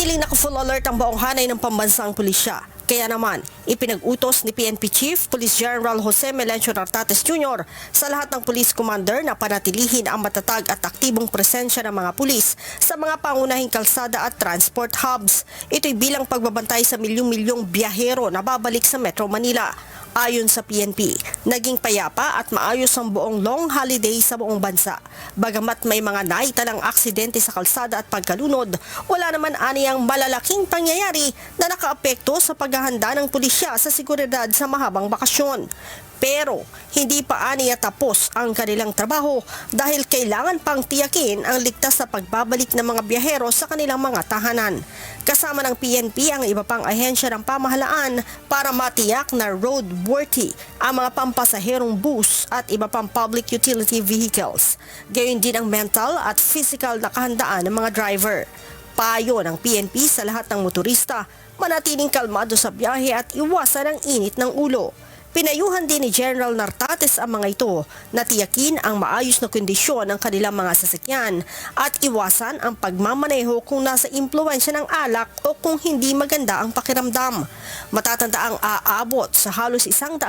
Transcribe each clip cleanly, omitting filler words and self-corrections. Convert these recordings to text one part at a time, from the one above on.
Nanatiling naka-full alert ang buong hanay ng pambansang pulisya. Kaya naman, ipinag-utos ni PNP Chief Police General Jose Melencio Nartates Jr. sa lahat ng police commander na panatilihin ang matatag at aktibong presensya ng mga pulis sa mga pangunahing kalsada at transport hubs. Ito'y bilang pagbabantay sa milyong-milyong biyahero na babalik sa Metro Manila. Ayon sa PNP, naging payapa at maayos ang buong long holiday sa buong bansa. Bagamat may mga naitalang aksidente sa kalsada at pagkalunod, wala naman aniyang malalaking pangyayari na nakaapekto sa paghahanda ng pulisya sa seguridad sa mahabang bakasyon. Pero hindi pa aniya tapos ang kanilang trabaho dahil kailangan pang tiyakin ang ligtas na pagbabalik ng mga biyahero sa kanilang mga tahanan. Kasama ng PNP ang iba pang ahensya ng pamahalaan para matiyak na roadworthy ang mga pampasaherong bus at iba pang public utility vehicles. Gayon din ang mental at physical na kahandaan ng mga driver. Payo ng PNP sa lahat ng motorista, manatiling kalmado sa biyahe at iwasan ang init ng ulo. Pinayuhan din ni General Nartates ang mga ito na tiyakin ang maayos na kondisyon ng kanilang mga sasakyan at iwasan ang pagmamaneho kung nasa impluwensya ng alak o kung hindi maganda ang pakiramdam. Matatandaang aabot sa halos 100,000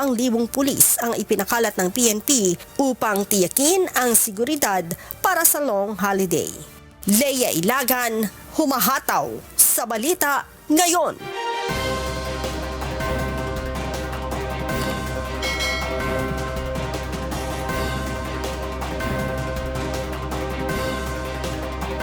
pulis ang ipinakalat ng PNP upang tiyakin ang seguridad para sa long holiday. Leia Ilagan, humahataw sa Balita Ngayon.